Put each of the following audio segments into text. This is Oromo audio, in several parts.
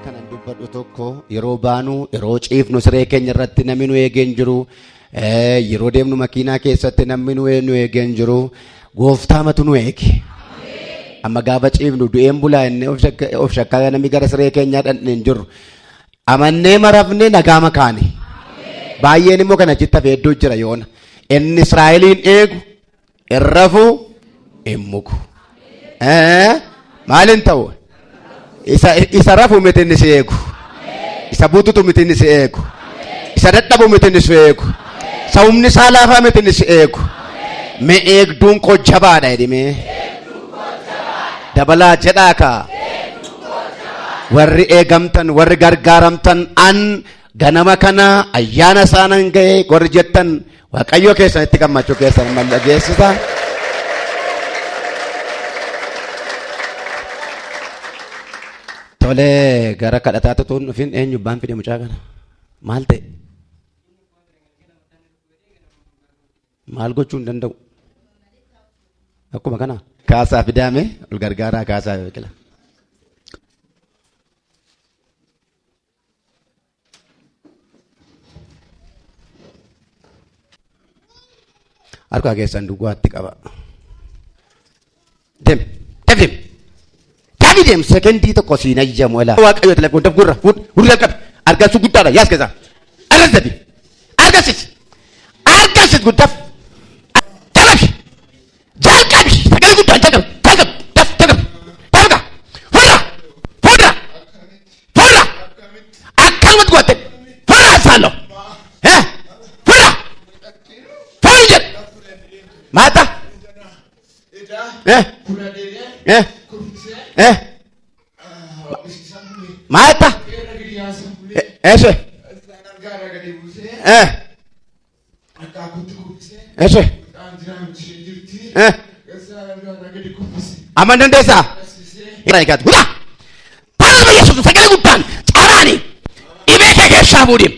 kanan dubbadhu tokko yeroo baanu yeroo ciifnu siree keenya irratti namni nu eegeen jiru yeroo deemnu makiinaa keessatti namni nu eegeen jiru gooftaamatu nu eege amma gaafa ciifnu du'een bulaa inni of shakkaa namni gara siree keenyaa dhandheen jiru amannee marafne nagaa makaane baay'een immoo kana citta feedduu jira yoona inni Israa'eliin eegu irrafu immuku maalin ta'u isa rafu miti inni si eegu isa bututu miti inni si eegu isa dadhabu miti inni si eegu isa humni isaa laafaa miti inni si eegu mee eegduun koo jabaadha jedhime dabalaa jedhaa kaa warri eegamtan warri gargaaramtan an ganama kana ayyaana isaanan ga'e warri jettan waaqayyo keessan itti gammachuu keessan mallageessita. Tole gara kadhataatu tuun dhufin eenyu baan fide mucaa kana maal ta'e maal gochuu hin danda'u akkuma kana kaasaa fidaame ol gargaaraa kaasaa beekila harka keessan duwwaatti qaba dem secondii tokko siin ayyamu ala waaqayyo telefoon daf gurra gurra qab argasu guddaadha yaas keessa argasit guddaf jalqabi sagalee guddaan jalqabi fuudha akkanumatti goote fuudha saallo fuudha maata maata ese amandan desa iraika guda paano yesus sagale gudan carani ibeke ke shabudi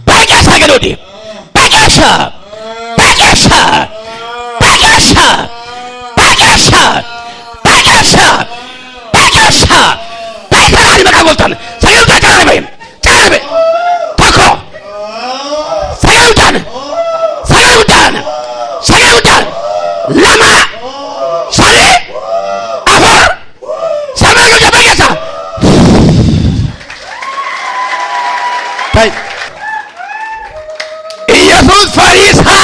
baga sagalodi bagasha Baiklah makaboltan. Saya udah cari toko. Saya udah. Lama. Sari. Afar. Sama kerja biasa. Baik. Yesus Farisa.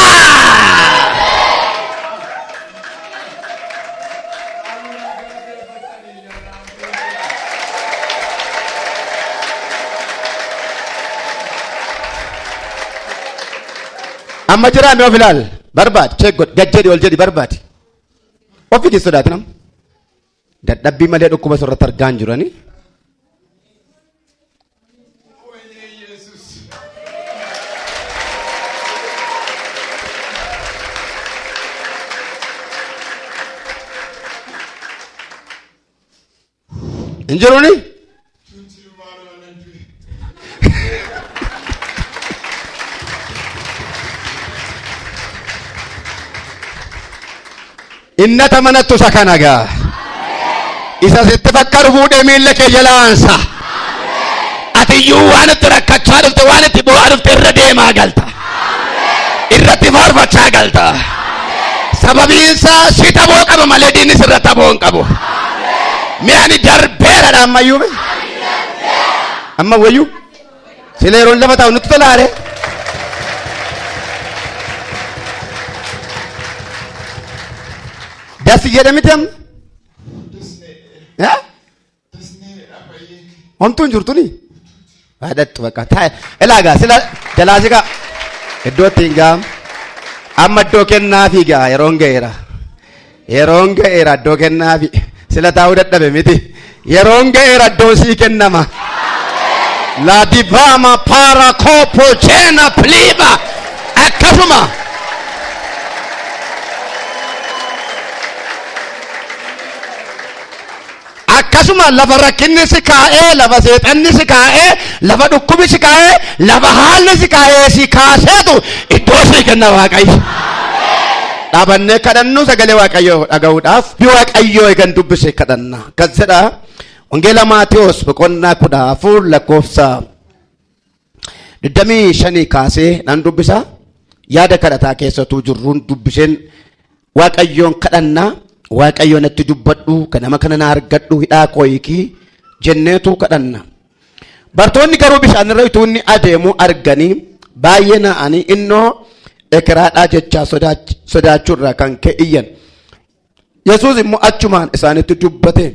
amma jira me ofilal barbaad check gajjedi ol jedhi barbaad ofi di sodaatinam dadhabbi malee dhukkuba sorratti argaan jirani injiruni innata manattu sakanaga isa sitti fakkaru fuudhee miilla kee jalaansa atiyyuu waan itti rakkachaa dhufte waan itti bu'aa dhufte irra deemaa galta irratti faarfachaa galta sababiinsa si taboo qaba malee diinnis irra taboo hin qabu mi'ani darbeeradha ammayyuu amma wayyuu sila yeroon lafa taa'u nutti tolaare dasi jedhamitam ya ontun jurtuni adattu bakka taa'e ilaagaa sila jalaasika iddoo tingam amma iddoo kennaafi gaa yeroon ga'eera iddoo kennaafi sila taa'uu dadhabe miti yeroon ga'eera iddoo sii kennama la divama para kopo chena pliva akkasuma akkasuma lafa rakkinni si kaa'ee lafa seexanni si kaa'ee lafa dhukkubi si kaa'ee lafa haalli si kaa'ee si kaaseetu iddoo sii kenna waaqayyo dhaabannee kadhannu sagalee waaqayyoo dhaga'uudhaaf bi waaqayyoo eegan dubbise kadhanna kas jedha Wangeela Maatiyos boqonnaa 14 lakkoofsa 25 kaasee nan dubbisa. Yaada kadhataa keessattuu jirruun dubbiseen Waaqayyoon kadhannaa. Waaqayyoon itti dubbadhu kan nama kana na argadhu hidhaa kooyikii jenneetu kadhanna. Bartoonni garuu bishaan irra utuu inni adeemu arganii baay'ee na'anii innoo ekiraadhaa jechaa sodaachuurraa kan ka'iyyan. Yesuus immoo achumaan isaanitti dubbate.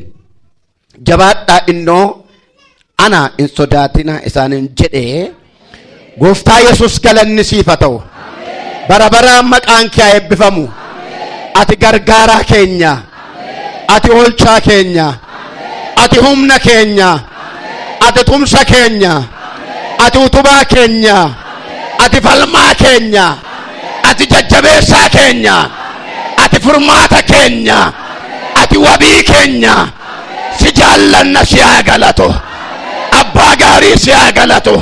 Jabaadhaa innoo ana hin sodaatina isaaniin jedhee. Gooftaa Yesuus galanni siif haa ta'u. Bara baraan maqaan kee haa eebbifamu. Ati gargaaraa keenya. Ati oolchaa keenya. Ati humna keenya. Ati tumsa keenya. Ati utubaa keenya. Ati falmaa keenya. Ati jajjabeessaa keenya. Ati furmaata keenya. Ati wabii keenya. Si jaallanna si haa galatu. Abbaa gaarii si haa galatu.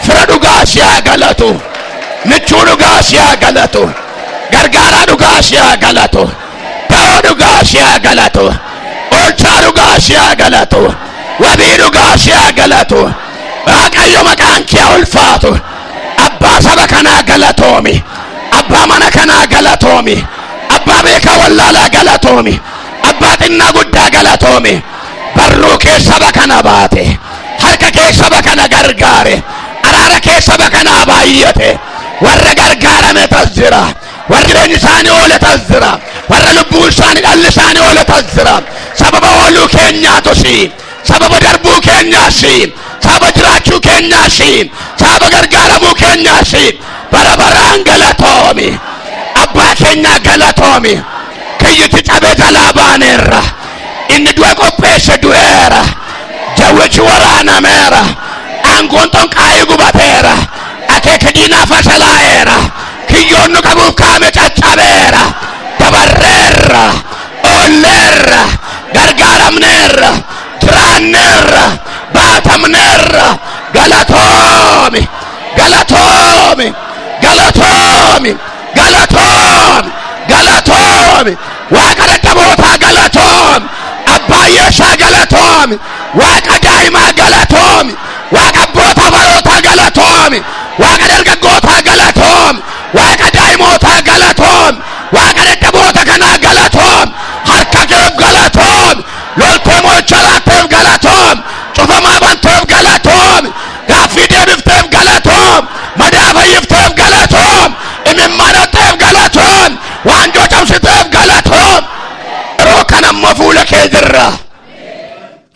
Fira dhugaa si haa galatu. Michuu dhugaa si haa galatu. Gargaaraa dhugaa si haa galatu. Ta'oo dhugaa si haa galatu. Oolchaa dhugaa si haa galatu. Wabii dhugaa si haa galatu. Waaqayyo maqaan kee ulfaatu. Abbaa saba kanaa galatoomi. Abbaa mana kanaa galatoomi. Abbaa beekaa wallaalaa galatoomi. Abbaa xinnaa guddaa galatoomi. Barruu kee saba kana baate. Harka kee saba kana gargaare. Araara kee saba kana baay'ate. Warra gargaarame tas jira. Warra jireenyi isaanii oole tas jira. Warra lubbuu isaanii dhalli isaanii oole tas jira. Sababa ooluu keenyaatu si. Sababa darbuu keenyaasi. Sababa jiraachuu keenyaasi. Sababa gargaaramuu keenyaasi. Bara baraan galatoomi. Abbaa keenya galatoomi. Kiyyiti cabee jalaa baaneerra. Inni du'e qopheesse du'eera. Jawwichi waraanameera. Aangoon xonqaa'ii gubateera. Akeeka diinaa fashalaa'eera. Kiyyoon nu qabuuf kaame caccabeera. Dabarreerra. Oolleerra. Gargaaramneerra. Jiraanneerra. Baatamneerra. Galatoomi. Galatoomi. Galatoomi. Galatoomi. Galatoomi. Waaqa dadhabootaa galatoomi. Abbaa yeeshaa galatoomi. Waaqa daa'imaa galatoomi. Waaqa abboota barootaa galatoomi. Waaqa dargaggootaa galatoomi. Waaqa daa'imootaa galatoomi. Waaqa dadhaboota kanaa galatoomi. Harka keef galatoomi. Loltee mo'icha laatteef galatoomi. Cufamaa banteef galatoomi. Gaaffii deebifteef galatoomi. Madaa fayyifteef galatoomi. Imimmaanatteef galatoomi. Waanjoo cabsiteef galatoomi. Yeroo kana ammoo fuula kee jirra.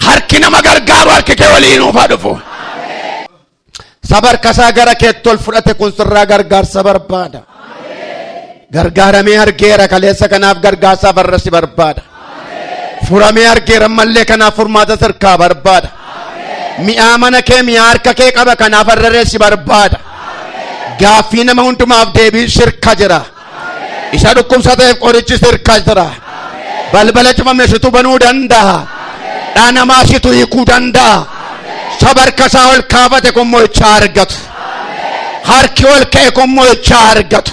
Harki nama gargaaru harki kee waliin ufaa dhufu. Sabarkasaa gara keetti ol fudhate kun sirraa gargaarsa barbaada. Gargaaramee argeera kaleessa kanaaf gargaarsa barrasi barbaada. Furamee argeera mallee kanaaf furmaata sirkaa barbaada. Mi'aa mana kee mi'aa harka kee qaba kanaaf arreessi barbaada. Gaaffii nama hundumaaf deebii sirka jira. Isa dhukkubsateef qorichi sirka jira. Balbala cufame situ banuu danda'a. Dhaanamaa situ hiikuu danda'a. Sabarkasaa ol kaafate kun mo'ichaa argatu. Harki ol ka'e kun mo'ichaa argatu.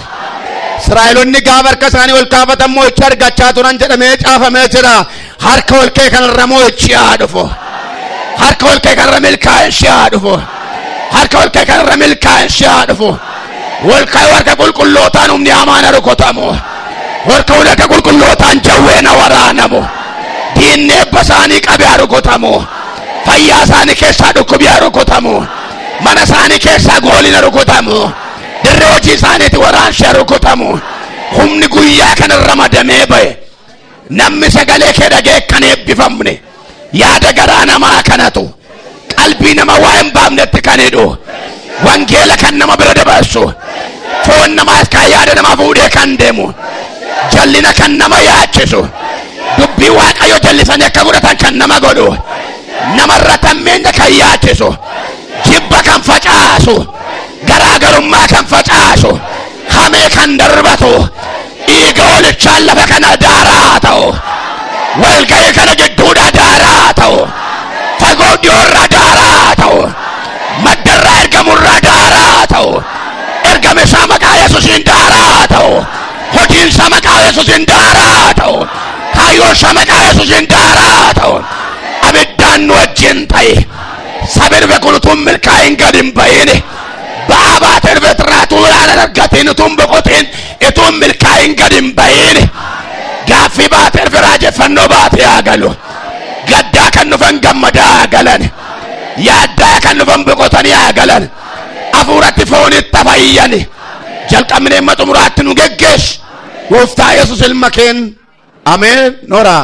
Israa'eloonni gaafa harka isaanii ol kaafatan mo'icha argachaa turan jedhamee caafamee jira. Harka ol ka'e kanarra mo'ichi haa dhufu. Harka ol ka'e kanarra milkaa'insi haa dhufu. Harka ol ka'e kanarra milkaa'insi haa dhufu. Ol ka'e warka qulqullootaan humni amaana rukutamu. Warka ulaka qulqullootaan jawweena waraanamu. Diinni ebba isaanii qabee rukutamu. Fayyaa isaanii keessaa dhukkubii rukutamu. Mana isaanii keessaa goolina rukutamu. Dirree hojii isaaniitti waraansa rukutamu. Humni guyyaa kanarra madamee ba'e. Namni sagalee kee dhagee kan eebbifamne. Yaada garaa namaa kanatu. Qalbii nama waa hin baafnetti kan hidhu. Wangeela kan nama bira dabarsu. Foon namaas kan yaada nama fuudhee kan deemu. Jallina kan nama yaachisu. Dubbii Waaqayyo jallisanii akka godhatan kan nama godhu. Namarra tammeenya kan yaachisu. Jibba kan facaasu. Garaagarummaa kan facaasu. Hamee kan darbatu. Dhiiga olichaan lafa kana daaraa ta'u. Walga'ii kana gidduudha daaraa ta'u. Fagoo dhiyoorra daaraa ta'u. Maddarraa ergamurra daaraa ta'u. Ergame isaa maqaa Yesuusiin daaraa ta'u. Hojiin isaa maqaa Yesuusiin daaraa ta'u. Kaayyoon isaa maqaa Yesuusiin daaraa ta'u. Abiddaan kan nu wajjin ta'e sabir beekulutuun milkaa'in gad hin bahin ba'abaat irbeetiraatuu ilaalan argatiin utuun boqotiin ituun milkaa'in gad hin bahin gaaffii baate irbe raajeffannoo baate haa galu gaddaa kan dhufan gammadaa haa galan yaaddaa kan dhufan boqotanii haa galan hafuuratti foonitti fayyani jalqabnee amma xumuraatti nu geggeessu gooftaa Yesuus ilma keen ameen noora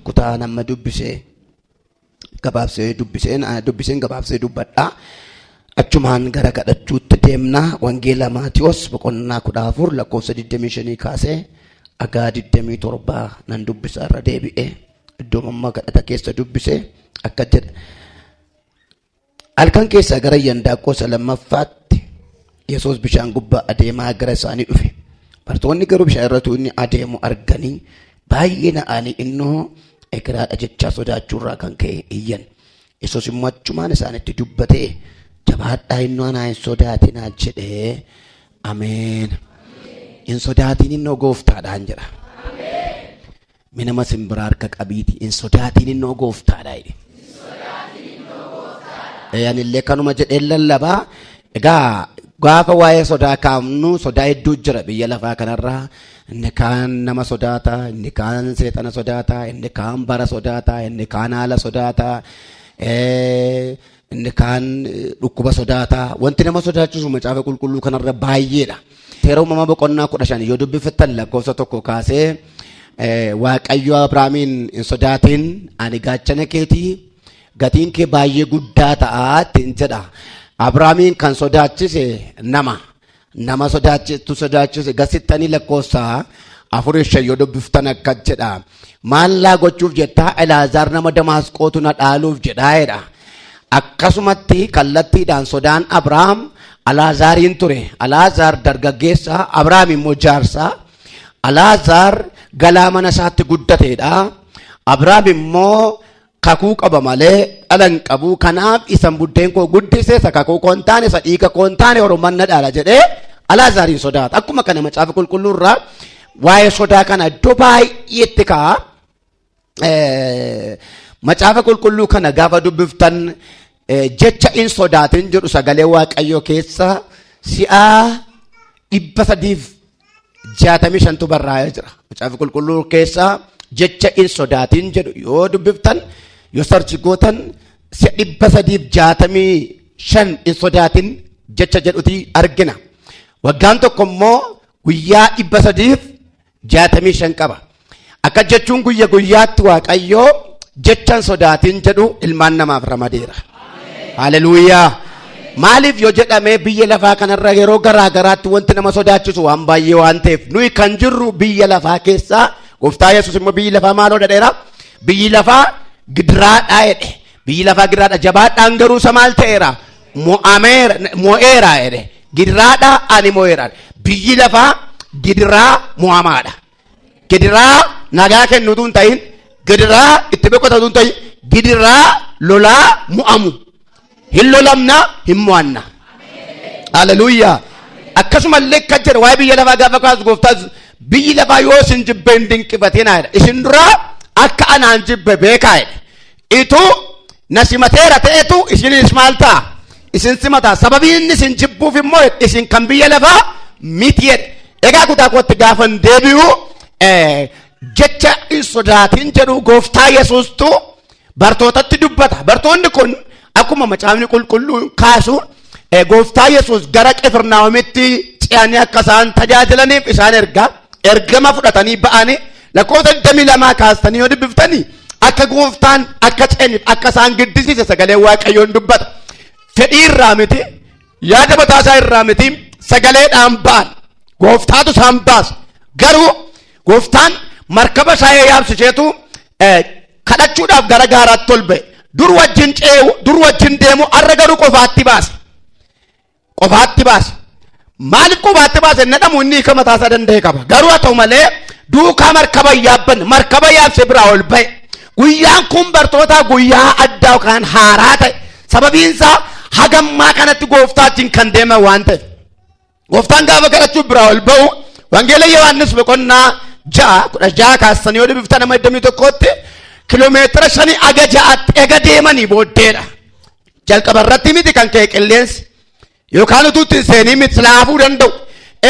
kutaa nama dubbisee dubbiseen gabaabsee dubbadhaa achumaan gara kadhachuutti deemnaa wangeela Maatiyos boqonnaa 14 lakkoofsa 25 kaasee agaa 27 nan dubbisa irra deebi'ee iddoo mamma kadhata keessa dubbisee akka jedha halkan keessa gara yandaaqoo lamaffaatti Yesuus bishaan gubbaa adeemaa gara isaanii dhufe bartoonni garuu bishaan irratti inni adeemu arganii baay'ee na'anii innoo ekraadha jechaa sodaachuurraa kan ka'e iyyan Yesuus immoo achumaan isaanitti dubbatee jabaadhaa innoo anaa hin sodaatinaa jedhee ameen hin sodaatiin innoo gooftaadhaan jedha minama simbiraa harka qabiiti hin sodaatiin innoo gooftaadhaa anillee kanuma jedhee lallabaa egaa gaafa waa'ee sodaa kaamnu sodaa hedduu jira biyya lafaa kanarraa inni kaan nama sodaata inni kaan seexana sodaata inni kaan bara sodaata inni kaan haala sodaata inni kaan dhukkuba sodaata wanti nama sodaachisu macaafa qulqulluu kanarra baay'eedha seera uumamaa boqonnaa 15 yoo dubbifattan lakkoofsa 1 kaasee waaqayyo Abrahaamiin hin sodaatin ani gaachana keetii gatiin kee baay'ee guddaa ta'aatti jedha Abrahaamiin kan sodaachise nama sodaachise gasittanii lakkoofsa 4 yoo dubbiftan akka jedha maallaa gochuuf jettaa Elaazaar nama Damaasqootu na dhaaluuf jedhaayedha akkasumatti kallattiidhaan sodaan Abrahaam Alaazaariin ture Alaazaar dargaggeessa Abrahaam immoo jaarsaa Alaazaar galaa mana isaatti guddateedha Abrahaam immoo kakuu qaba malee dhalan qabu kanaaf isan buddeen koo guddisee isa kakuu koon taane isa dhiiga koon taane oroman na dhaala jedhee Alaazaariin sodaata akkuma kana macaafa qulqulluu irraa waa'ee sodaa kana iddoo baay'eetti ka'a macaafa qulqulluu kana gaafa dubbiftan jecha in sodaatin jedhu sagalee waaqayyoo keessa si'a 365 barraa'ee jira macaafa qulqulluu keessa jecha in sodaatin jedhu yoo dubbiftan yoo sarchi gootan si'a 365 in sodaatin jecha jedhuti argina waggaan tokko immoo guyyaa 365 qaba akka jechuun guyyaatti waaqayyoo jechan sodaatin jedhu ilmaan namaaf ramadeera haleluuyaa maaliif yoo jedhame biyya lafaa kanarra yeroo garaa garaatti wanti nama sodaachisu waan baay'ee waan ta'eef nuyi kan jirru biyya lafaa keessa gooftaa Yesuus immoo biyyi lafaa maaloo dhadheera biyyi lafaa gidiraadhaa jedhe biyyi lafaa gidiraadha jabaadhaan garuu isa maal ta'eera mo'eera jedhe gidiraadhaa ani mo'eera biyyi lafaa gidiraa mo'amaadha gidiraa nagaa kennuutu hin ta'in gidiraa itti beekotatu hin ta'in gidiraa lolaa mo'amu hin lolamna hin mo'anna haleluuyaa akkasumallee akka jedhe waa'ee biyya lafaa gaafa kaasu gooftaas biyyi lafaa yoo isin jibbe hin dinqifatina jedha isin duraa akka anaan jibbe beekaa jedhe itu na simateera ta'etu isinis maal ta'a isin simataa sababiin inni isin jibbuuf immoo isin kan biyya lafaa miti jedhe egaa kutaa kootti gaafan deebi'u jecha in sodaatin jedhu gooftaa Yesuustu bartootatti dubbata bartoonni kun akkuma macaafni qulqulluu kaasu gooftaa Yesuus gara Qifirnaahoomitti ce'anii akka isaan tajaajilaniif isaan ergama fudhatanii ba'anii lakkoofsa 22 kaastanii yoo dubbiftanii akka gooftaan akka ce'aniif akka isaan giddisiise sagalee waaqayyoon dubbata fedhii irraa miti yaada mataasaa irraa miti sagaleedhaan ba'an gooftaatu isaan baasa garuu gooftaan markaba isaa yaabsiseetu kadhachuudhaaf gara gaaraatti ol ba'e dur wajjin ce'u dur wajjin deemu arra garuu qofaatti baasa maaliif qofaatti baasa nadhamu inni hiika mataasaa danda'e qaba garuu haa ta'u malee duukaa markaba yaabse biraa ol ba'e guyyaan kun bartoota guyyaa addaa yookaan haaraa ta'e sababiinsaa hagammaa kanatti gooftaatiin kan deeman waan ta'eef gooftaan gaafa kadhachuuf biraa ol ba'u wangeela Yohaannis boqonnaa 6 kaasanii yoo dubbiftan nama 21tti kiiloomeetira 5 aga 6 ega deemanii booddeedha. Jalqaba irratti miti kan ka'e qilleensi yookaan utuutti seenii miti laafuu danda'u.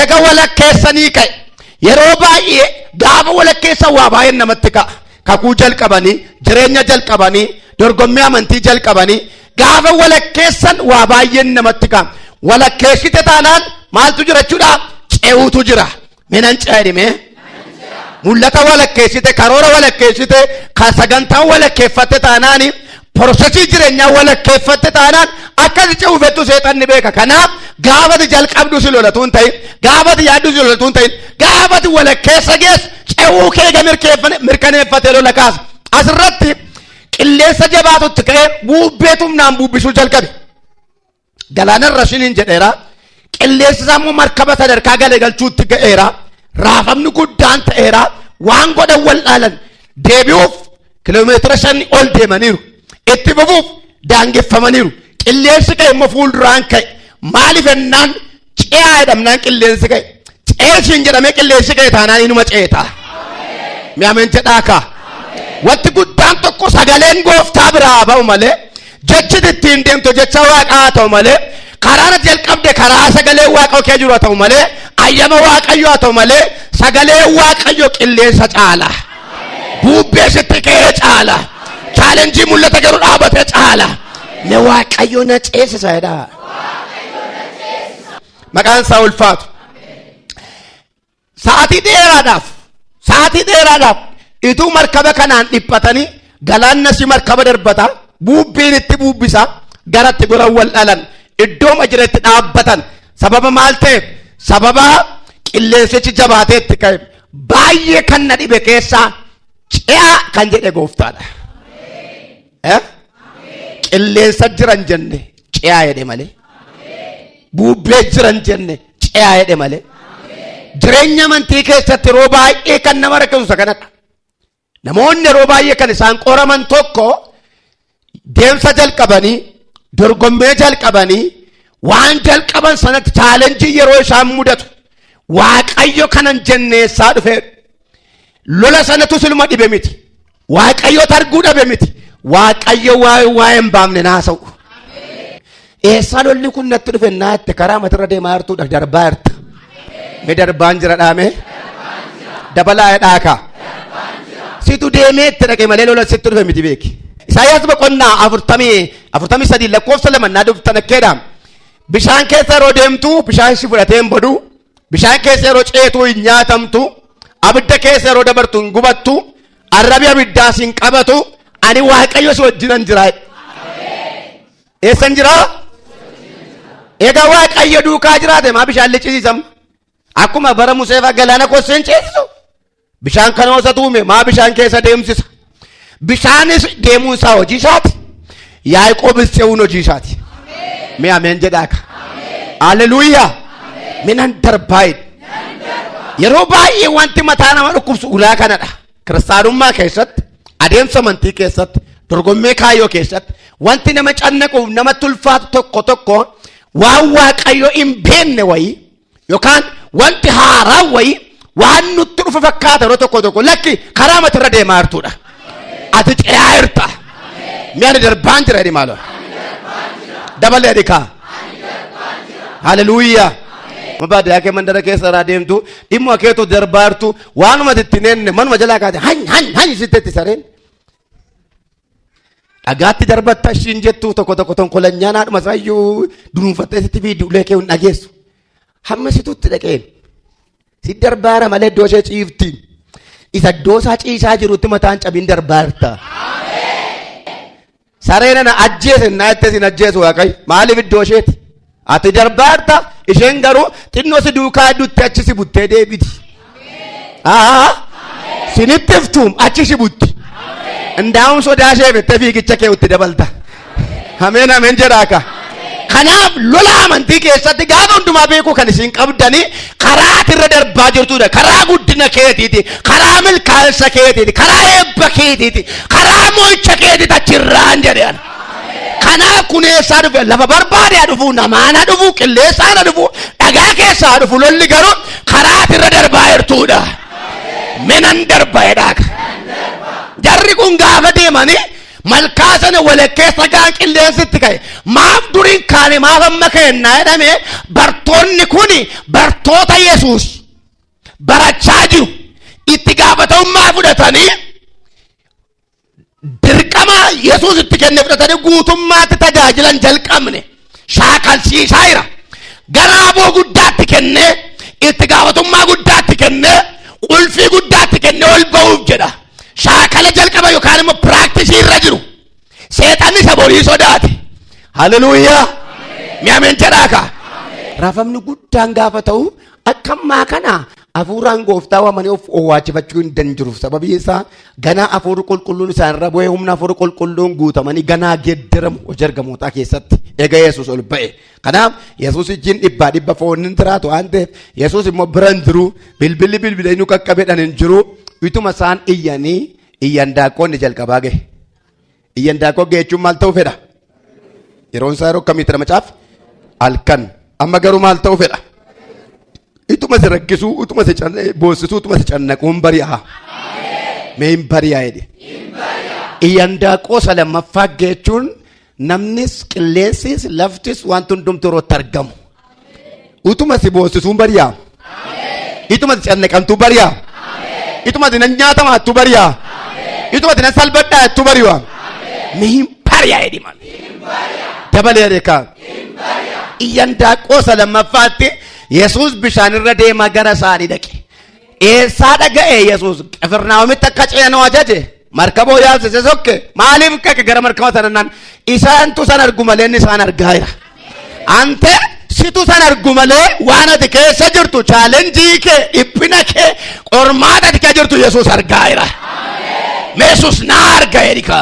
Ega walakkeessanii ka'e yeroo baay'ee gaafa walakkeessa waa baay'een namatti ka'a. Kakuu jalqabanii jireenya jalqabanii dorgommii amantii jalqabanii gaafa walakkeessan waa baay'een namatti ka'a. Walakkeessite taanaan maaltu jira jechuudha? Ce'uutu jira. Minan ce'edhime. Mul'ata walakkeessite karoora walakkeessite kan sagantaa walakkeeffatte taanaani prosesii jireenyaa walakkeeffatte taanaan akkas ce'uufettu seexanni beeka. Kanaaf gaafati jalqabdu si lolatuun ta'in gaafati yaaddu si lolatuun ta'in gaafati walakkeessa geessu ce'uu keega mirkaneeffatee lola kaasa. Asirratti qilleensa jabaatutti ka'ee buubbeetumnaan buubbisuu jalqabe. Galaanarra shiniin jedheera. Qilleensi isaa immoo markaba sadarkaa galee galchuutti ga'eera. Raafamni guddaan ta'eera. Waan godhan wal dhaalan deebi'uuf kiiloomeetira 5 ol deemaniiru. Itti fufuuf daangeffamaniiru. Qilleensi ka'e immoo fuulduraan ka'e. Maaliif ennaan ce'aa jedhamnaan qilleensi ka'e. Ceesiin jedhamee qilleensi ka'e taanaan inuma ceeta. Mi'ameen jedhaa kaa. Wanti guddaan tokko sagaleen gooftaa biraa ba'u malee jechi ittiin deemtu jecha waaqaa ta'u malee karaa jalqabde karaa sagalee waaqaa kee jiru ta'u malee ayyama waaqayyoo ta'u malee sagalee waaqayyoo qilleensa caala. Buubbee sitti ka'ee caala. Chaalenjii mul'ata garuu dhaabate caala. Ne waaqayyoo na ceesisa jedha. Maqaan isaa ulfaatu. Sa'aatii dheeraadhaaf ituu markaba kanaan dhiphatanii galaanna si markaba darbata buubbiin itti buubbisa garatti goran wal dhalan iddooma jiretti dhaabbatan sababa maal ta'eef sababa qilleensichi jabaateetti ka'e baay'ee kan na dhibe keessaa ce'aa kan jedhe gooftaadha. Qilleensa jiran jenne ce'aa jedhe malee buubbee jiran jenne ce'aa jedhe malee jireenya amantii keessatti yeroo baay'ee kan nama rakkisu kanadha. Namoonni yeroo baay'ee kan isaan qoraman tokko deemsa jalqabanii dorgommee jalqabanii waan jalqaban sanatti chaalenjii yeroo isaan mudatu waaqayyo kanan jenneessaa dhufe lola sanatu silma dhibe miti waaqayyo targuu dhabe miti waaqayyo waa hin baamne naasa'u. Eessaa lolli kun natti dhufe naatte karaa matarra deemaa jirtuudha darbaa jirta. Me darbaan jira dhaame dabalaa jedhaakaa. Situ deemee itti dhaqe malee lola sitti dhufe miti beeki. Isaayyaas boqonnaa 43 lakkoofsa 2 dhuftan akkeedhaan bishaan keessa yeroo deemtu bishaan si fudhatee hin badu bishaan keessa yeroo ceetu hin nyaatamtu abidda keessa yeroo dabartu hin gubattu arrabi abiddaa si hin qabatu ani waaqayyo si wajjinan jira. Eessan jira? Egaa waaqayyo duukaa jiraate maa bishaan liccisiisama? Akkuma bara Museefa galaana kosseen ceesisu bishaan kana osoo uume maa bishaan keessa deemsisa. Bishaanis deemuun isaa hojii isaati. Yaaqoobis ce'uun hojii isaati. Mee ameen jedhaaka. Haleluuyaa. Minan darbaayid. Yeroo baay'ee wanti mataa nama dhukkubsu ulaa kanadha. Kiristaanummaa keessatti adeemsa amantii keessatti dorgommee kaayyoo keessatti wanti nama cannaquuf namatti ulfaatu tokko waan waaqayyo hin beekne wayii yookaan wanti haaraa wayii waan nutti dhufu fakkaata yeroo tokko lakki karaa matarra deemaa jirtuudha. Ati ce'aa jirta. Mi'aan darbaan jira jedhi maaloo. Dabalee dhikaa. Haleluuyaa. Baadiyyaa kee mandara keessa irraa deemtu dhimma keetu darbaa jirtu waanuma itti nenne manuma jalaa kaate hanyi sitti itti sareen. Dhagaatti darbatta ishiin jettu tokko tonkolanyaan haadhuma isaayyuu dunuunfattee sitti fi ulee kee hin dhageessu. Hamma situtti dhaqeen. Si darbaara malee iddoo ishee ciifti. Isa iddoo isaa ciisaa jirutti mataan cabiin darbaarta. Sareen ana ajjeese naa itti sin ajjeesu waaqayyo. Maaliif iddoo isheeti? Ati darbaarta isheen garuu xinnoo si duukaa dutti achi si buttee deebiti. Sinitti iftuum achi si butti. Ndaa'uun sodaa ishee beektee fiigicha kee utti dabalta. Ameen jedhaaka. Kanaaf lola amantii keessatti gaafa hundumaa beekuu kan isin qabdanii karaa atirra darbaa jirtudha. Karaa guddina keetiiti, karaa milkaa'insa keetiiti, karaa eebba keetiiti, karaa mo'icha keetiiti achirraan jedhan. Kanaaf kun eessaa dhufe lafa barbaadee dhufu namaana dhufu qilleensaan dhufu dhagaa keessaa dhufu lolli garuu karaa atirra darbaa jirtudha. Minan darbaa jedhaaka. Jarri kun sun gaafa deemanii malkaa sana walakkeessa gaan qilleensitti ka'e. Maaf duriin kaane maaf amma kennaa jedhame bartoonni kun bartoota Yesuus barachaa jiru. Itti gaafatamummaa fudhatanii dirqama Yesuus itti kenne fudhatanii guutummaatti tajaajilan jalqabne shaakalsiisaa jira. Garaaboo guddaatti kenne itti gaafatamummaa guddaatti kenne ulfii guddaatti kenne ol ba'uuf jedha. Shaakala jalqaba yookaan immoo piraaktisii irra jiru. Seexanni isa borii sodaate. Haleluuyaa. Mi'ameen jedhaaka. Raafamni guddaan gaafa ta'u akkammaa kana hafuuraan gooftaa waamanii of owaachifachuu hin danda'uuf sababii isaa ganaa hafuurri qulqulluun isaanirra bu'ee humna hafuurri qulqulluun guutamanii ganaa geeddaramu hojii ergamootaa keessatti eega Yesuus ol ba'e. Kanaaf Yesuus ijjiin dhibba foonni tiraatu waan ta'eef Yesuus immoo biraan jiru bilbilli nu qaqqabeedhaan hin jiru. Ituma isaan iyyan daakkoonni jalqabaa gahe. Iyyan daakkoo geechuun maal ta'uu fedha? Yeroon isaa yeroo akkamii tira macaaf? Halkan. Amma garuu maal ta'uu fedha? Ituma si rakkisuu, ituma si boossisuu, ituma si cannaquun bari'a. Mee hin bari'a jedhe. Iyyan daakkoo isa lammaffaa geechuun namnis qilleensis laftis wanti hundumtuu yerootti argamu. Utuma si boossisuun bari'a. Ituma si cannaqamtuu bari'a. Ituma si nyaatamaattuu bari'a. Ituma si salphadhaattuu bari'a. Mee hin bari'a jedhe maal. Dabalee reekaa. Iyyan daakkoo isa lammaffaatti Yesuus bishaan irra deemaa gara isaanii dhaqe. Eessaa dhaga'e Yesuus Qifirnaahoomitti akka ceenuu ajaje. Markaboo yaalsise sokke maaliif kake gara markaba sanaan isaantu san argu malee inni isaan argaa jira. Ante situ san argu malee waan ati keessa jirtu chaalenjii kee dhiphina kee qormaata ati keessa jirtu Yesuus argaa jira. Yesuus na arga jedhika.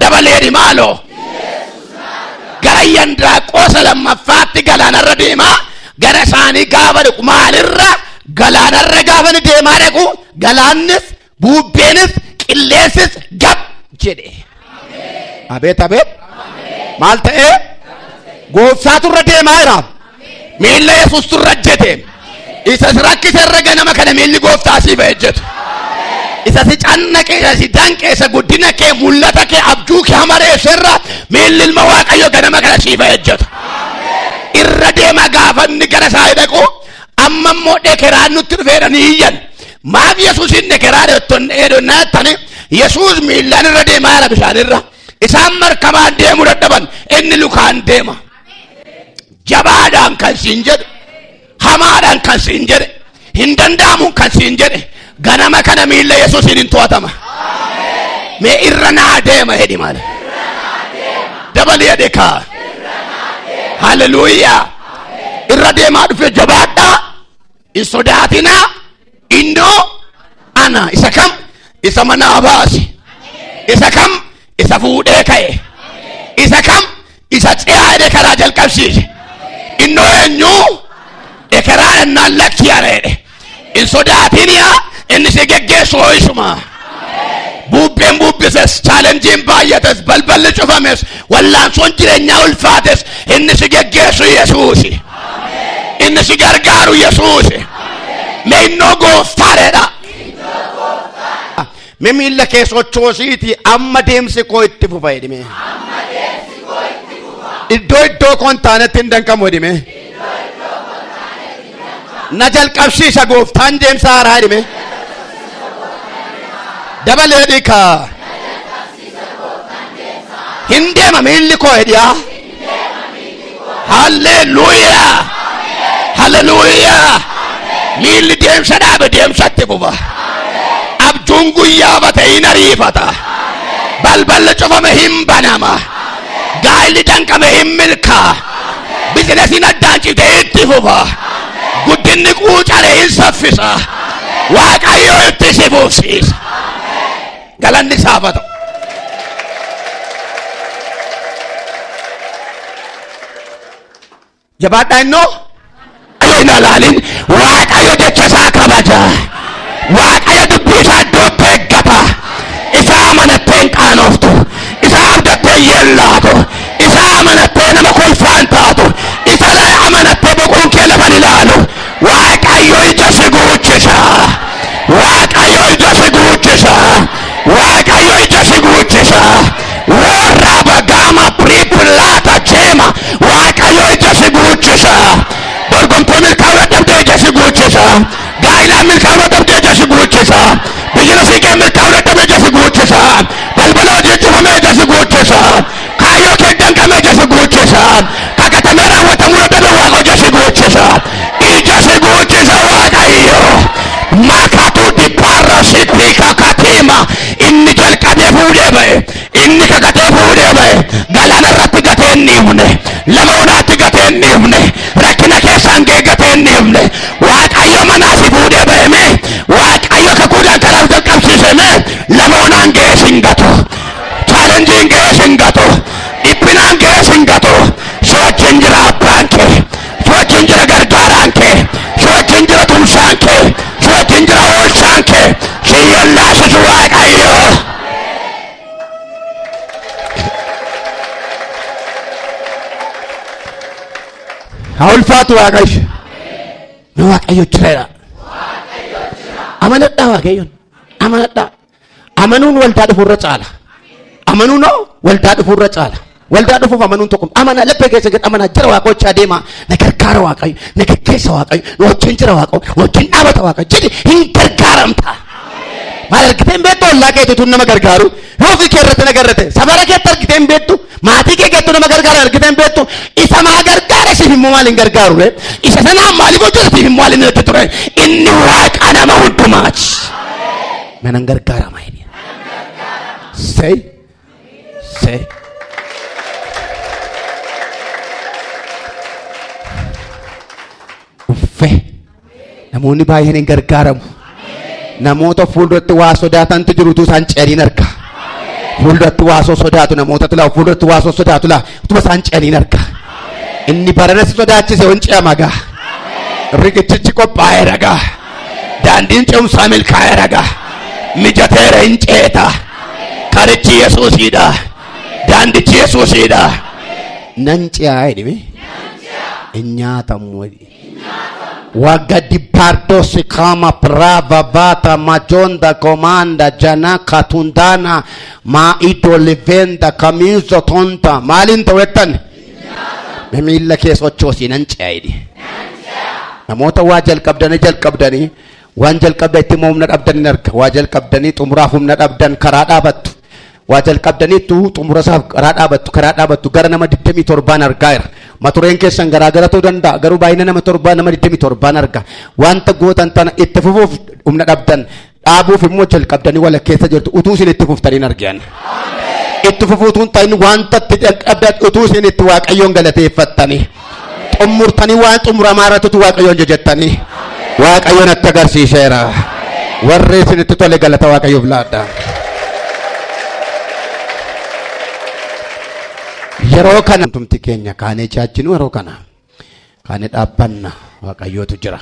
Dabalee maaloo. Gara iyyan daakkoo isa lammaffaatti galaanarra deemaa gara isaanii gaafa dhaqu maalirra galaanarra gaafa deemaa dhaqu galaannis bubbeenis qilleensis gab jedhe. Abeet abeet. Maal ta'ee? Gooftaatu irra deemaa jira. Miilla Yesuustu irra ejjete. Isa si rakkise irra ganama kana miilli gooftaa siif ejjetu. Isa si cannaqe, isa si danqe, isa guddina kee mul'ata kee abjuu kee hamareesse irra miilli ilma Waaqayyo ganama kana siif ejjetu. Irra deema gaafa inni gara isaa dhaqu amma immoo dhekeraan nutti dhufeedhaan iyyan. Maaf Yesuus hin dhekeraa dheedonnaatani Yesuus miillaan irra deemaa jira bishaan irra. Isaan markabaan deemuu dadhaban inni lukaan deema. Jabaadhaan kan siin jedhe, hamaadhaan kan siin jedhe, hin danda'amuun kan siin jedhe. Ganama kana miilla Yesuusin hin to'atama. Mee irra naa deema jedhi maal. Dabalee adeekaa. Haleluuyaa. Irra deemaa dhufe jabaadhaa. Hin sodaatinaa. Innoo ana isa kam isa manaa baase. Isa kam isa fuudhee ka'e. Isa kam isa ce'aa karaa jalqabsiise. Innoo eenyuu karaa ennaan lakki yareedhe. Hin sodaatiniyaa. Inni si geggeessu ho'isuma. Bubbeen bubbises, chaalenjiin baay'ates, balballi cufames, wallaansoon jireenyaa ulfaates inni si geggeessu Yesuusi. Inni si gargaaru Yesuusi. Mee innoo gooftaadha. Mee miilla kee sochoosiiti amma deemsi koo itti fufa jedhime. Iddoo koon taanetti hin danqamu jedhime. Na jalqabsiisa gooftaan deemsa haaraa jedhime. Dabalee dhiikaa. Hin deema miilli koo jedhiyaa. Halleluuyaa. Halleluuyaa. Miilli deemsa dhaabe deemsatti fufa. Abjuun guyyaa bate hin ariifata. Balballi cufame hin banama. Gaa'illi danqame hin milkaa. Bizinesiin addaan cite itti fufa. Guddinni quucare hin saffisa. Waaqayyo itti si fufsiisa. Galanni isaaf haa ta'u. Jabaadhaa innoo hin ilaalin Waaqayyo jecha isaa kabaja. Waaqayyo dubbii isaa iddoo eeggata. Isa amanattee hin qaanoftu. Isa abdattee hin yeellaatu. Isa amanattee nama kolfaan taatu. Isa amanattee boquun kee lafa ilaalu. Waaqayyo ija si guuchisa. Waaqayyo ija si guuchisa. Kakatamera watamuda wako jasi gochisa. Ijasi gochisa wakayo. Makatu di parasiti kakatema. Inni jalkade fuudebe. Inni kakate fuudebe. Galana rati gatenni humne. Lamonati gatenni humne. Rakina kesange gatenni humne. Wakayo manasi fuudebe me. Wakayo kakudan karau jalkabsise me. Lamonan geesingato. Challenging geesingato. Ippinan geesingato. Soochinjira abbaanke. Soochinjira gargaaranke. Soochinjira tumsaanke. Soochinjira oolchaanke. Siyyallaasisu Waaqayyo. Ulfaatu Waaqayyo. Nu Waaqayyo jireera. Amanadhaa Waaqayyoon. Amanadhaa. Amanuun waldaa dhufuurra caala. Amanuun waldaa dhufuurra caala. Waldaa dhufuuf amanuun tokko. Amana laphee keessa gad amana jira Waaqoocha adeema. Na gargaara Waaqayyo. Na geggeessa Waaqayyo. Nu wajjin jira Waaqayyo. Nu wajjin dhaabata Waaqayyo. Jedhi hin gargaaramta. Maal argiteen beektu ollaa keetitu nama gargaaru. Yoo fi keerratti na garrate. Sabara keetti argiteen beektu. Maatii kee keettu nama gargaara argiteen beektu. Isa maa gargaara siif immoo maal hin gargaaru re. Isa sanaan maaliif hojjeta siif immoo maal hin hojjetu ture. Inni Waaqa nama hundumaati. Manan gargaarama jedhe. Say. Uffe. Namoonni baay'een hin gargaaramu. Namoota fuulduratti waa sodaatantu jirutu isaan ceeriin arga. Fuulduratti waa sodaatu namoota tulaa fuulduratti waa sodaatu laa utuma isaan ceeriin arga. Inni barana si sodaachise wanci amagaa. Riqichichi qophaa'ee ragaa. Daandiin cimsaa milkaa'ee ragaa. Mijateera hin ceeta. Karichi Yesuusidha. Daandichi Yesuusidha. Nan ce'aa jedhime. Inyaatamu. Wagadi pardosi kama prava bata majonda komanda jana katundana maido levenda kamizo tonta malin tawetan memilla keessa ochoosii nan ce'aayidi. Namoota waa jalqabdanii waan jalqabda itti humna dhabdan arga. Waa jalqabdanii xumuraaf humna dhabdan karaa dhaabattu. Waa jalqabdanii xumurasaaf karaa dhaabattu gara nama 27 argaa jira. Matureen keessan garaagara ta'uu danda'a. Garuu baay'ina nama 7 nama 27 arga. Wanta gootan tana itti fufuuf humna dhabdan dhaabuuf immoo jalqabdanii wala keessa jirtu utuu isin itti fuftanii argan. Itti fufuutuun ta'in wanta itti jalqabdan utuu isin itti Waaqayyoon galateeffattanii xumurtanii waan xumuramaa irratti Waaqayyoon jajattanii Waaqayyoon itti agarsiiseera. Warri isin itti tole galata Waaqayyoof laadha. Yeroo kana tumti keenya kaanee chaachinu yeroo kana kaanee dhaabbanna Waaqayyootu jira.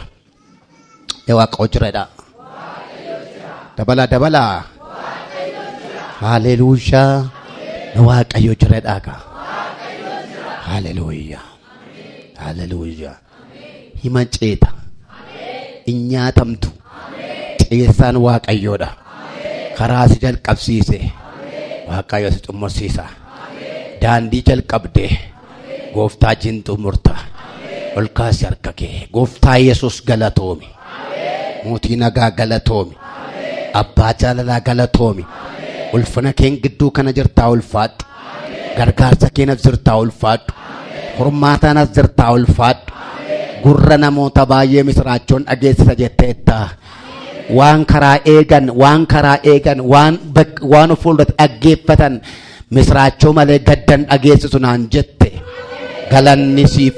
Waaqayyo jiradha. Dabala. Haleluuyaa. Waaqayyo jiradha ka. Haleluuyaa. Hima ceeta. Inyaatamtu. Ceesaan Waaqayyoodha. Karaa si jalqabsiise. Waaqayyo si xumursiisa. Daandii jalqabde gooftaa jintu murta ol kaasi harka kee gooftaa Yesuus galatoomi mootii nagaa galatoomi abbaa jaalalaa galatoomi ulfina keen gidduu kana jirtaa ulfaadhu gargaarsa keenas jirtaa ulfaadhu hormaataanas jirtaa ulfaadhu gurra namoota baay'ee misraachoon dhageessisa jetteetta waan karaa eegan waan fuuldratti dhaggeeffatan misraachoo malee gaddan dhageessisu naan jette galanni siif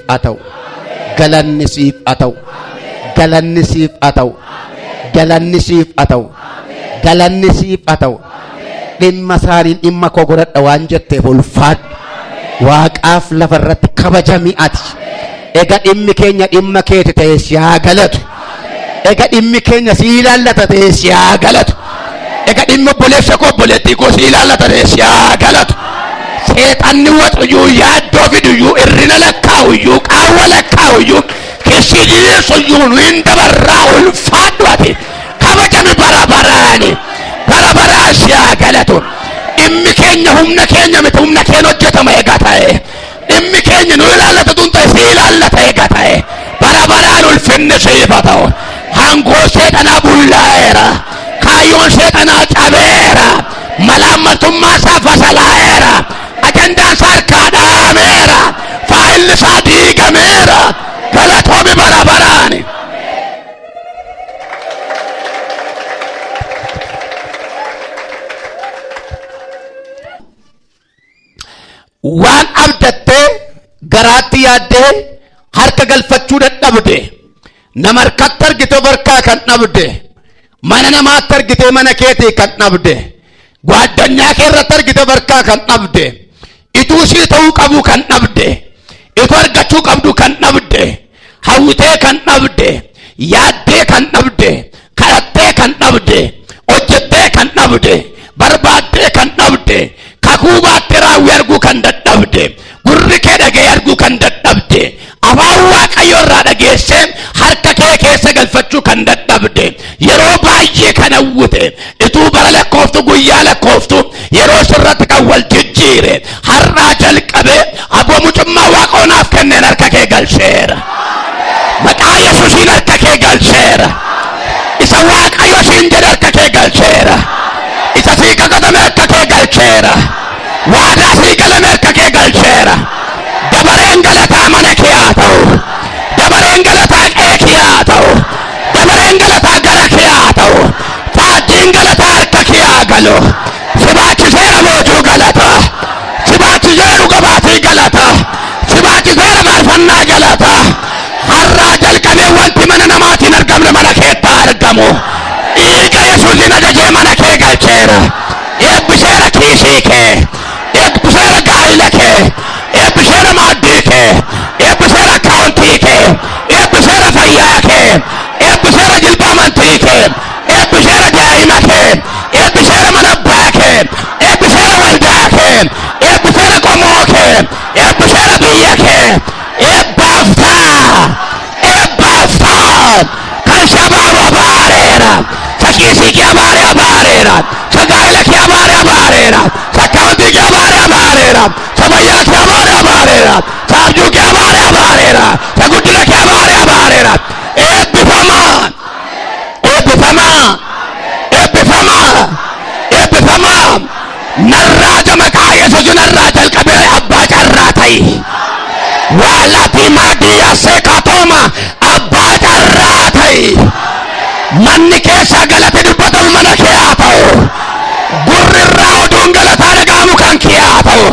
haa ta'u dhimma isaaniin dhimma koo godhadha waan jetteef ulfaadhu Waaqaaf lafarratti kabajami ati. Ega dhimmi keenya dhimma keeti ta'e si haa galatu. Ega dhimmi keenya si ilaallata ta'e si haa galatu. Ega dhimma obboleessa koo obboleettii koo si ilaallata ta'e si haa galatu. Seexanni waxuyyuu yaaddoo fiduyyuu irrina lakkaa'uyyuu qaawwa lakkaa'uyyuu keessi dhiyeessuyyuu nu hin dabarraa ulfaadhu ati. Kabajami barabaraani si haa galatu. Dhimmi keenya humna keenya miti humna keenya hojjetama eega ta'e. Dhimmi keenya nu ilaallata tun ta'e si ilaallata eega ta'e. Barabaraan ulfinni siif haa ta'u. Hangoo seexanaa bullaa'eera. Kaayyoon seexanaa cabeera. Malaammaltummaa isaa fasalaa'eera. Ajandaan isaa harkaa dhaameera. garaatti yaaddee harka galfachuu dadhabde nama harkatti argite barkaa kan dhabde mana namaatti argite mana keetii kan dhabde gwaaddanyaa kee irratti argite barkaa kan dhabde ituu sii ta'uu qabu kan dhabde ituu argachuu qabdu kan dhabde hawwitee kan dhabde yaaddee kan dhabde kadhattee kan dhabde hojjettee kan dhabde barbaaddee kan dhabde kakuu baattee raawwii arguu kan dadhabde gurri kee dhagee arguu kan dadhabde afaan waaqayyo irraa dhageesse harka kee keessa galfachuu kan dadhabde yeroo baay'ee kan hawwite ituu bara lakkooftu guyyaa lakkooftu yeroo sirratti kan wal jijjiire har'aa jalqabe aboo mucummaa waaqoonaaf kenneen harka kee galcheera maqaa yesuusiin harka kee galcheera isa waaqayyo siin jedhe harka kee galcheera isa sii kakatame harka kee galcheera waadaa sii galame harka kee galcheera dabareen galataa mana kee haa ta'u dabareen galataa qe'ee kee haa ta'u dabareen galataa gara kee haa ta'u faajjiin galataa harka kee haa galu si baachiseera boojuu galata si baachiseera dhuga baatii galata si baachiseera faarfannaa galata har'aa jalqabee wanti mana namaatiin argamne mana keetti argamu dhiiga yesuusiin ajajee mana kee galcheera eebbiseera kiisii kee eebbiseera gaa'ila kee eebbiseera maaddii kee eebbiseera akkaawuntii kee eebbiseera fayyaa kee eebbiseera jilba amantii kee eebbiseera daa'ima kee eebbiseera mana abbaa kee eebbiseera waldaa kee eebbiseera qomoo kee eebbiseera biyya kee eebbaaftaa kan shabaaru abaareera sakiisii kee abaare abaareera sagaa'ila kee abaare abaareera sakkaawuntii kee abaare abaareera sabayyaa kee abaare abaareera saabjuu kee abaare abaareera saguddina kee abaare abaareera eebbifamaa eebbifamaa eebbifamaa eebbifamaa narraa maqaa yesuusiin narraa jalqabee abbaa carraa ta'i waalati maadiya seekatooma abbaa carraa ta'i manni keessa galate dubbatamu mana kee haa ta'u gurri irraa oduun galataa dhaga'amu kan kee haa ta'u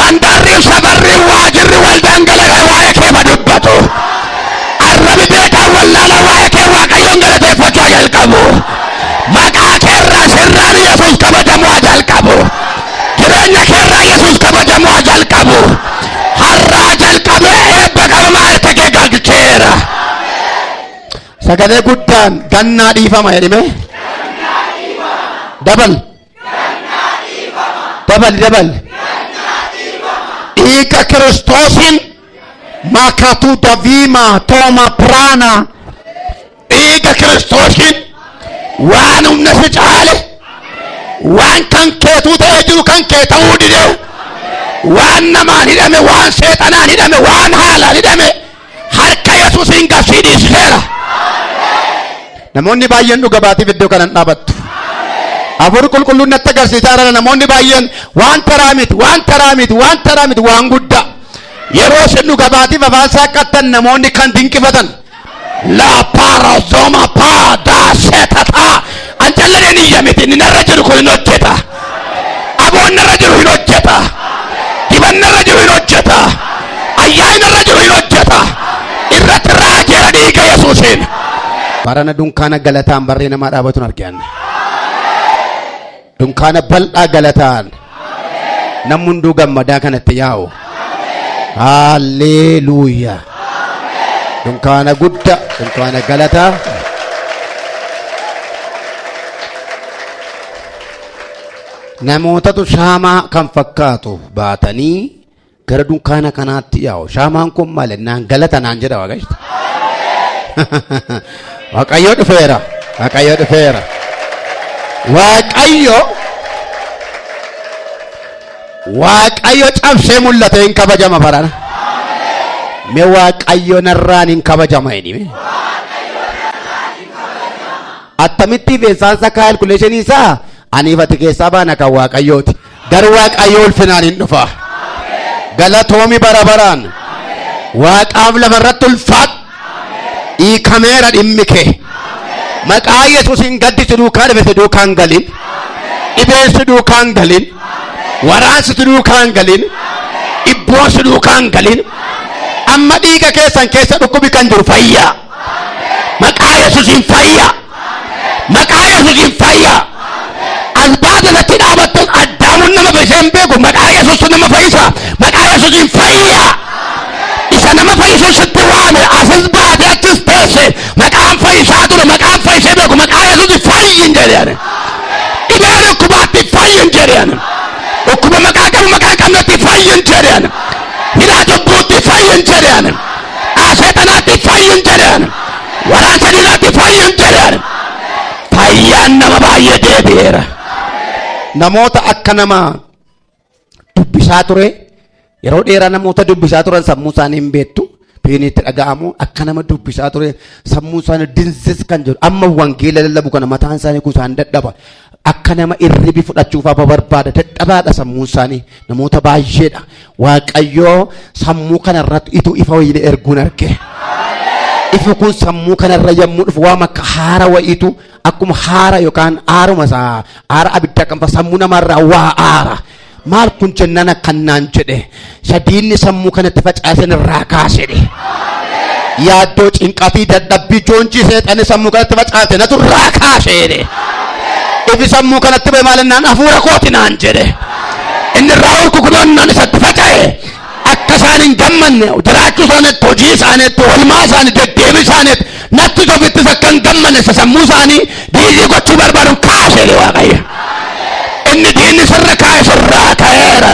mandarriin sabarriin waajirri waldaan galata waa'ee kee dubbatu arrabi beekaan wallaala waa'ee kee waaqayyoon galateeffachuu jalqabu maqaa kee irraa sirraan yesuus kabajamuu jalqabu jireenya kee irraa yesuus kabajamuu jalqabu har'aa jalqabee eebba qabamaa harka kee galcheera sagalee guddaan gannaa dhiifama jedhime dabal dhiiga kiristoosiin makatu davima tooma praana dhiiga kiristoosiin waan humna si caale waan kan keetuu ta'ee jiru kan kee ta'uu dide waan namaan hidhame waan seexanaan hidhame waan haalaan hidhame harka yesuusiin gabsii dhiiseera namoonni baay'een dhuga baatiif iddoo kanan dhaabattu afur qulqulluun natti agarsiisaa namoonni baay'een waan taraa miti waan guddaa yeroo isin dhuga baatiif afaan saaqattan namoonni kan dinqifatan la parazoma paada setata anjalleen iyya miti inni narra jiru kun hin hojjeta aboon narra jiru hin hojjeta diban narra jiru hin hojjeta ayyaana narra jiru hin hojjeta irratti raajeera dhiiga yesuusiin barana dunkaana galataan barree namaa dhaabatuun argaan dunkaana bal'aa galataan namni hunduu gammadaa kanatti yaa'u haalleluuyaa dunkaana guddaa dunkaana galataa namootatu shaamaa kan fakkaatu baatanii gara dunkaana kanaatti yaa'u shaamaan kun maal naan galata naan jedha waaqayyo waaqayyo dhufeera waaqayyo cabsee mul'ate hin kabajama barana me waaqayyo narraan hin kabajama inni attamitti beesansa calculation isaa aniifati keessaa baana kan waaqayyooti gar waaqayyo ulfinaan hin dhufa galatoomi barabaraan waaqaaf lafarratti ulfaat hiikameera dhimmi kee maqaa yesuusin gaddisi duukaa dhibese duukaan galin dhibeensi duukaan galin waraansi duukaan galin Ibboon si duukaan galin. Amma dhiiga keessan keessa dhukkubi kan jiru fayyaa. Maqaa Yesuusiin fayyaa. Maqaa Yesuusiin fayyaa. Albaata irratti dhaabattus addaamuun nama isheen beeku maqaa Yesuusiin nama fayyisa. Maqaa Yesuusiin fayyaa. Isa nama fayyisuu sitti waame asis baate achis teesse maqaan fayyisaa ture maqaan fayyisee beeku maqaa Yesuusiin fayyin jedheen. Dhibee dhukkubaatti fayyin jedheen. Dhukkuba maqaa qabu maqaa qabnetti fayyin jedheen. Hidhaa cubbuutti fayyin jedheen. Seexanaatti fayyin jedheen. Waraansa diinaatti fayyin jedheen. Fayyaan nama baay'ee deebi'eera. Namoota akka nama dubbisaa ture yeroo dheeraa namoota dubbisaa turan sammuu isaanii hin beektu fiiniitti dhaga'amu akka nama dubbisaa ture sammuu isaanii dinsis kan jiru amma wangeela lallabu kana mataan isaanii kusaan dadhaba akka nama irribi fudhachuuf barbaada dadhabaadha sammuu isaanii namoota baay'eedha Waaqayyoo sammuu kanarratti ituu ifa wayii erguun arge. Ifu kun sammuu kanarra yommuu dhufu waan akka haara wayiitu akkuma haara yookaan aaruma isaa haara abidda kan sammuu namarraa waa aara. Maal kun jennaan akkanaan jedhe sadiinni sammuu kanatti facaasan irraa kaasee yaaddoo cinqatii dadhabbii joonjii seexanni sammuu kanatti facaase natu irraa kaasee ifi sammuu kanatti ba'e maalinnaan hafuura kooti naan jedhe inni irraa ol kukuloonnaan isatti faca'e akka isaan hin gammanne jiraachuu isaaniitti hojii isaaniitti oolmaa isaanii deddeebii isaaniitti natti sofittis akka hin gammanne sammuu isaanii diizii gochuu barbaaduun kaasee Waaqayyo. Inni diinni sirra kaa'e sirraa ka'eera.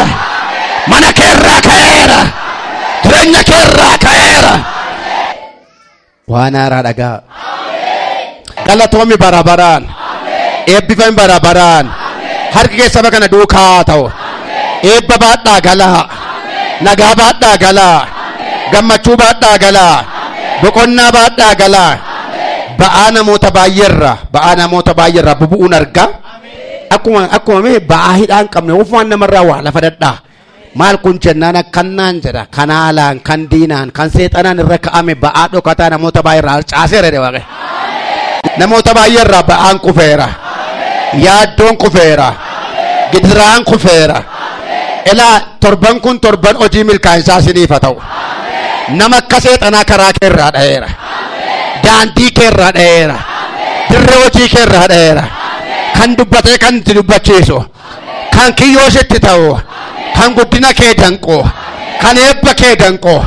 Mana keerraa ka'eera. Jireenya keerraa ka'eera. Waan haaraa dhagaa. Galatoomi bara baraan. Eebbifame bara baraan. Harki keessa bakka na duukaa ta'u. Eebba baadhaa galaa. Nagaa baadhaa galaa. Gammachuu baadhaa galaa. Boqonnaa baadhaa galaa. Ba'aa namoota baay'eerraa bubu'uun argaa. Akkuma mee ba'aa hidhaan qabne ufumaan namarraa waa lafa dadhaa maal kun jennaan akkanaan jedha kan haalaan kan diinaan kan seexanaan irra ka'ame ba'aa dhokataa namoota baay'eerraa caaseera Waaqayyo. Namoota baay'eerraa ba'aan kufeera. Yaaddoon kufeera. Gidiraan kufeera. Ilaa torban kun torban hojii milkaa'insaa isiniif haa ta'u. Nama akka seexanaa karaa keerraa dha'eera. Daandii keerraa dha'eera. Dirree hojii keerraa dha'eera. Kan dubbatee kan itti dubbachiisu kan kiyyoo sitti ta'u kan guddina kee danqu kan eebba kee danqu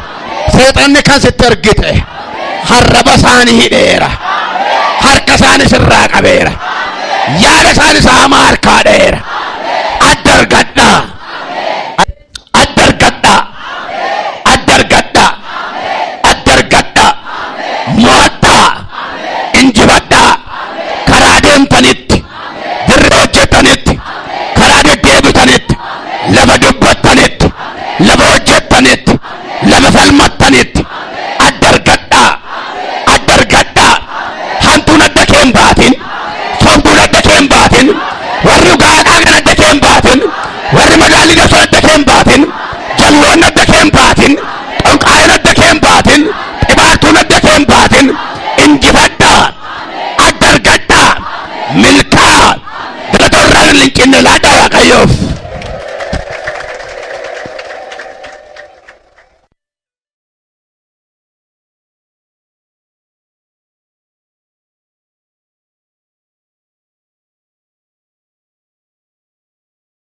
seexanni kan sitti argite harraba isaanii hidheera harka isaanii sirraa qabeera yaada isaanii saamaa harkaa dheera